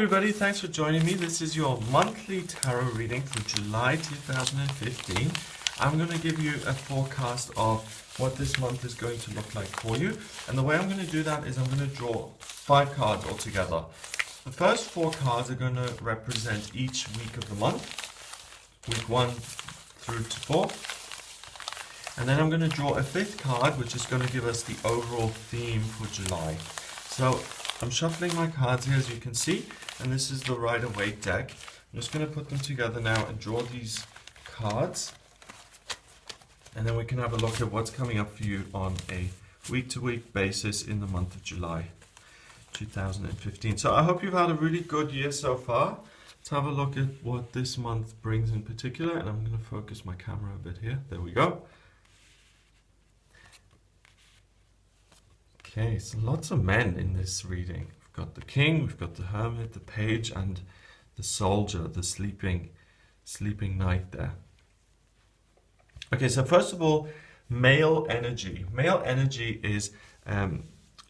everybody, thanks for joining me. This is your monthly tarot reading for July 2015. I'm going to give you a forecast of what this month is going to look like for you. And the way I'm going to do that is I'm going to draw 5 cards altogether. The first 4 cards are going to represent each week of the month, week 1 through to 4. And then I'm going to draw a 5th card, which is going to give us the overall theme for July. So I'm shuffling my cards here, as you can see, and this is the Waite deck. I'm just going to put them together now and draw these cards, and then we can have a look at what's coming up for you on a week-to-week basis in the month of July 2015. So I hope you've had a really good year so far. Let's have a look at what this month brings in particular, and I'm going to focus my camera a bit here. There we go. Okay, so lots of men in this reading. We've got the king, we've got the hermit, the page, and the soldier, the sleeping knight there. Okay, so first of all, male energy. Male energy is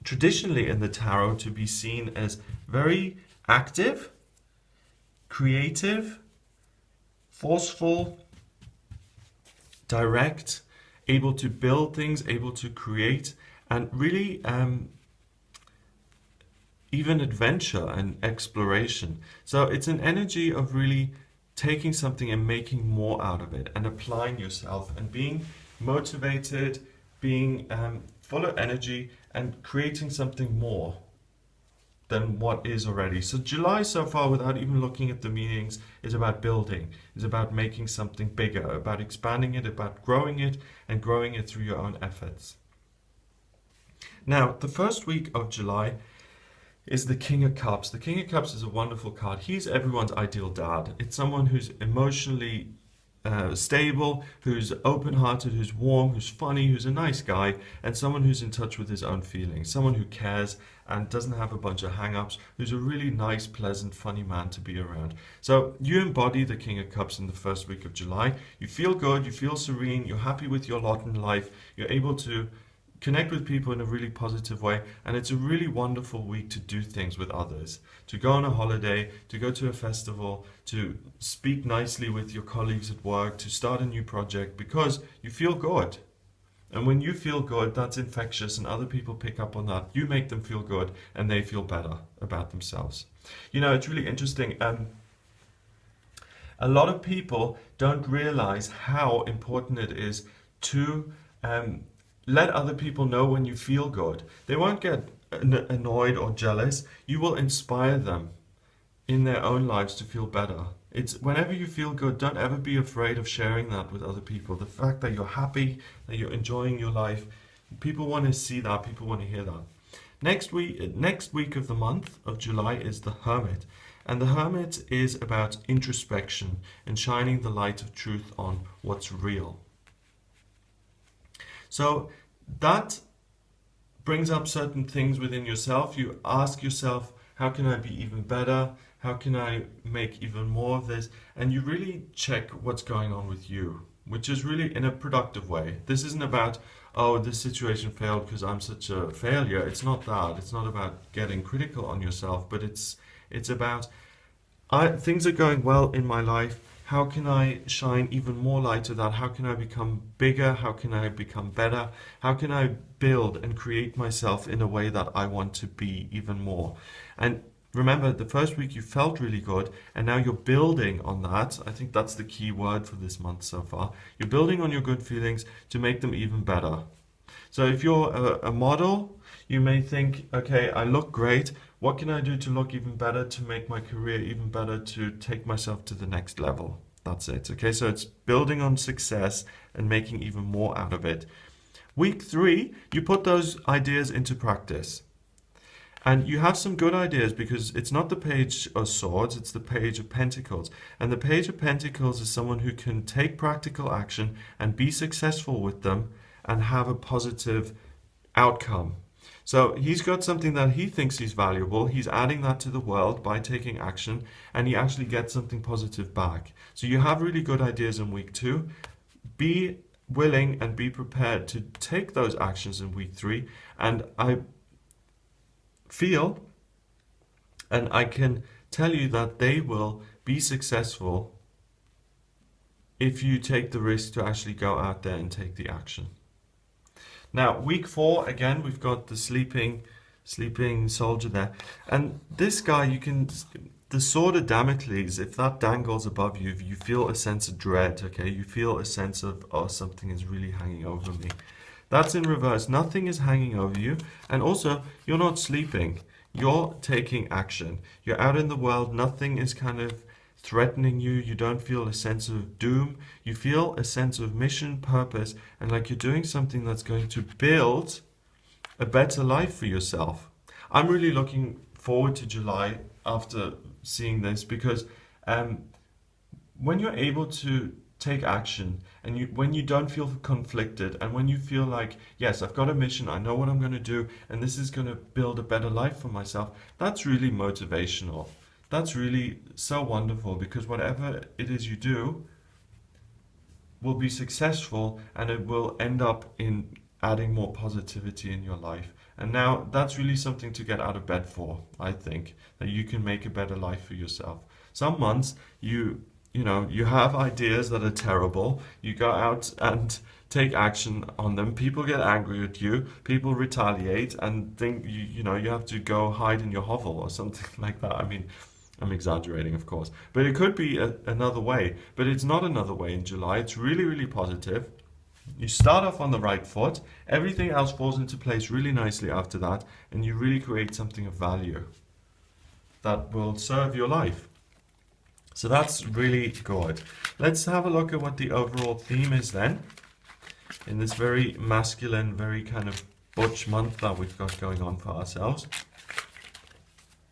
traditionally in the tarot to be seen as very active, creative, forceful, direct, able to build things, able to create, and really even adventure and exploration. So it's an energy of really taking something and making more out of it and applying yourself and being motivated, being full of energy and creating something more than what is already. So July so far, without even looking at the meanings, is about building, is about making something bigger, about expanding it, about growing it, and growing it through your own efforts. Now, the first week of July is the King of Cups. The King of Cups is a wonderful card. He's everyone's ideal dad. It's someone who's emotionally stable, who's open-hearted, who's warm, who's funny, who's a nice guy, and someone who's in touch with his own feelings, someone who cares and doesn't have a bunch of hang-ups, who's a really nice, pleasant, funny man to be around. So you embody the King of Cups in the first week of July. You feel good, you feel serene, you're happy with your lot in life, you're able to connect with people in a really positive way, and it's a really wonderful week to do things with others, to go on a holiday, to go to a festival, to speak nicely with your colleagues at work, to start a new project, because you feel good. And when you feel good, that's infectious and other people pick up on that. You make them feel good and they feel better about themselves. You know, it's really interesting. A lot of people don't realize how important it is to let other people know when you feel good. They won't get annoyed or jealous. You will inspire them in their own lives to feel better. It's whenever you feel good, don't ever be afraid of sharing that with other people. The fact that you're happy, that you're enjoying your life, people want to see that, people want to hear that. Next week of the month of July is the Hermit. And the Hermit is about introspection and shining the light of truth on what's real. So that brings up certain things within yourself. You ask yourself, how can I be even better? How can I make even more of this? And you really check what's going on with you, which is really in a productive way. This isn't about, oh, this situation failed because I'm such a failure. It's not that. It's not about getting critical on yourself, but it's about, things are going well in my life. How can I shine even more light to that? How can I become bigger? How can I become better? How can I build and create myself in a way that I want to be even more? And remember, the first week you felt really good, and now you're building on that. I think that's the key word for this month so far. You're building on your good feelings to make them even better. So if you're a model, you may think, okay, I look great. What can I do to look even better, to make my career even better, to take myself to the next level? That's it. Okay, so it's building on success and making even more out of it. Week 3, you put those ideas into practice. And you have some good ideas because it's not the Page of Swords, it's the Page of Pentacles. And the Page of Pentacles is someone who can take practical action and be successful with them and have a positive outcome. So he's got something that he thinks is valuable. He's adding that to the world by taking action, and he actually gets something positive back. So you have really good ideas in week 2. Be willing and be prepared to take those actions in week 3. And I feel, and I can tell you that they will be successful if you take the risk to actually go out there and take the action. Now, week 4, again, we've got the sleeping soldier there. And this guy, the sword of Damocles, if that dangles above you, you feel a sense of dread, okay? You feel a sense of, oh, something is really hanging over me. That's in reverse. Nothing is hanging over you. And also, you're not sleeping. You're taking action. You're out in the world. Nothing is kind of threatening you. You don't feel a sense of doom. You feel a sense of mission, purpose, and like you're doing something that's going to build a better life for yourself. I'm really looking forward to July after seeing this, because when you're able to take action, and when you don't feel conflicted, and when you feel like, yes, I've got a mission, I know what I'm going to do, and this is going to build a better life for myself, that's really motivational. That's really so wonderful, because whatever it is you do will be successful, and it will end up in adding more positivity in your life. And now that's really something to get out of bed for, I think, that you can make a better life for yourself. Some months you have ideas that are terrible. You go out and take action on them. People get angry at you. People retaliate and think you have to go hide in your hovel or something like that. I mean, I'm exaggerating, of course, but it could be another way. But it's not another way in July. It's really, really positive. You start off on the right foot. Everything else falls into place really nicely after that, and you really create something of value that will serve your life. So that's really good. Let's have a look at what the overall theme is then, in this very masculine, very kind of butch month that we've got going on for ourselves,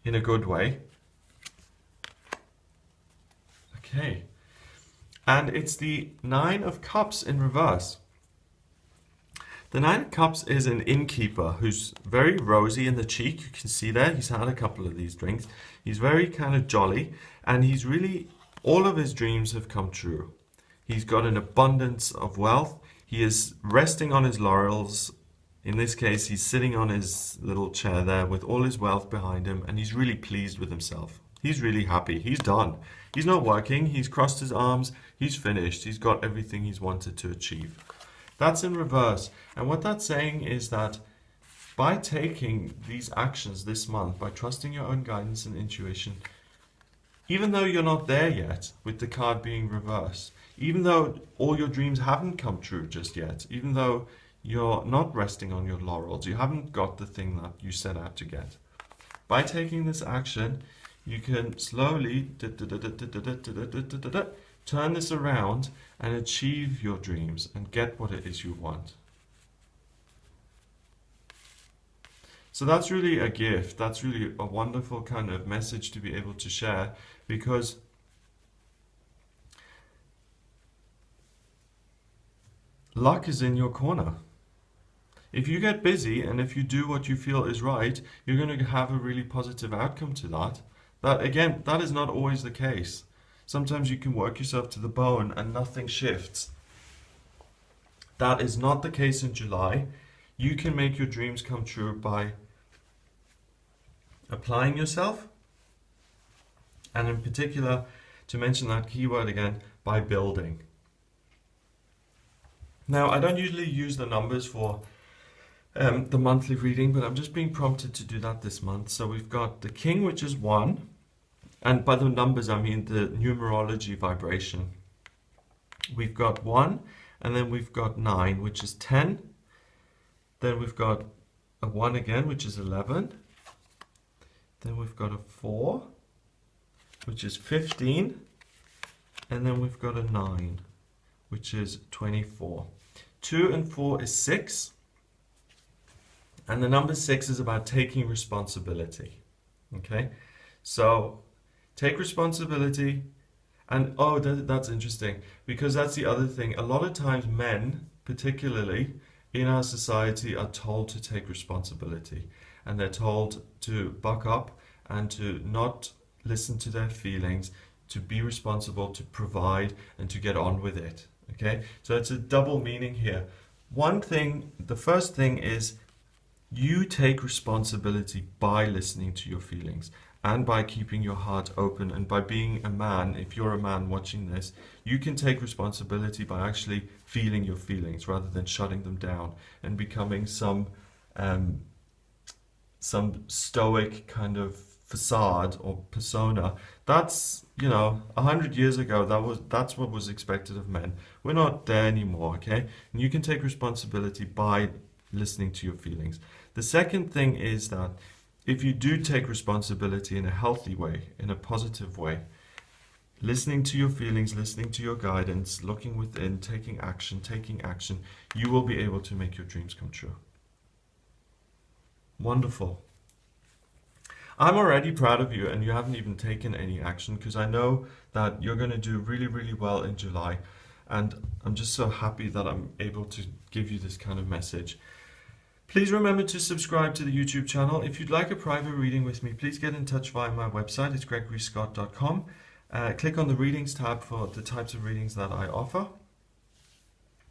in a good way. Okay. And it's the 9 of Cups in reverse. The 9 of Cups is an innkeeper who's very rosy in the cheek. You can see there, he's had a couple of these drinks. He's very kind of jolly, and he's really, all of his dreams have come true. He's got an abundance of wealth. He is resting on his laurels. In this case, he's sitting on his little chair there with all his wealth behind him, and he's really pleased with himself. He's really happy. He's done. He's not working. He's crossed his arms. He's finished. He's got everything he's wanted to achieve. That's in reverse. And what that's saying is that by taking these actions this month, by trusting your own guidance and intuition, even though you're not there yet with the card being reversed, even though all your dreams haven't come true just yet, even though you're not resting on your laurels, you haven't got the thing that you set out to get, by taking this action, you can slowly turn this around and achieve your dreams and get what it is you want. So that's really a gift. That's really a wonderful kind of message to be able to share, because luck is in your corner. If you get busy and if you do what you feel is right, you're going to have a really positive outcome to that. That, again, that is not always the case. Sometimes you can work yourself to the bone and nothing shifts. That is not the case in July. You can make your dreams come true by applying yourself, and in particular, to mention that keyword again, by building. Now, I don't usually use the numbers for the monthly reading, but I'm just being prompted to do that this month. So we've got the King, which is 1, and by the numbers I mean the numerology vibration. We've got 1, and then we've got 9, which is 10. Then we've got a 1 again, which is 11. Then we've got a 4, which is 15. And then we've got a 9, which is 24. 2 and 4 is 6. And the number 6 is about taking responsibility. Okay? So take responsibility. And oh, that's interesting, because that's the other thing. A lot of times men, particularly in our society, are told to take responsibility. And they're told to buck up and to not listen to their feelings, to be responsible, to provide, and to get on with it. Okay? So it's a double meaning here. One thing, the first thing is you take responsibility by listening to your feelings and by keeping your heart open, and by being a man. If you're a man watching this, you can take responsibility by actually feeling your feelings rather than shutting them down and becoming um, some stoic kind of facade or persona. That's, 100 years ago, that's what was expected of men. We're not there anymore, okay? And you can take responsibility by listening to your feelings. The second thing is that if you do take responsibility in a healthy way, in a positive way, listening to your feelings, listening to your guidance, looking within, taking action, you will be able to make your dreams come true. Wonderful. I'm already proud of you, and you haven't even taken any action, because I know that you're going to do really, really well in July. And I'm just so happy that I'm able to give you this kind of message. Please remember to subscribe to the YouTube channel. If you'd like a private reading with me, please get in touch via my website. It's gregoryscott.com. Click on the readings tab for the types of readings that I offer.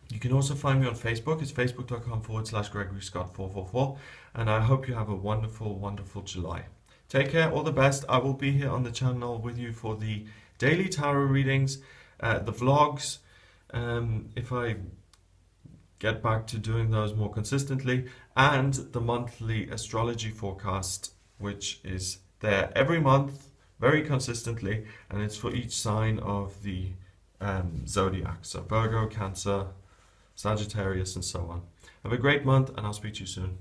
You can also find me on Facebook. It's facebook.com/GregoryScott444. And I hope you have a wonderful, wonderful July. Take care, all the best. I will be here on the channel with you for the daily tarot readings, the vlogs, if I get back to doing those more consistently, and the monthly astrology forecast, which is there every month, very consistently, and it's for each sign of the zodiac. So Virgo, Cancer, Sagittarius, and so on. Have a great month, and I'll speak to you soon.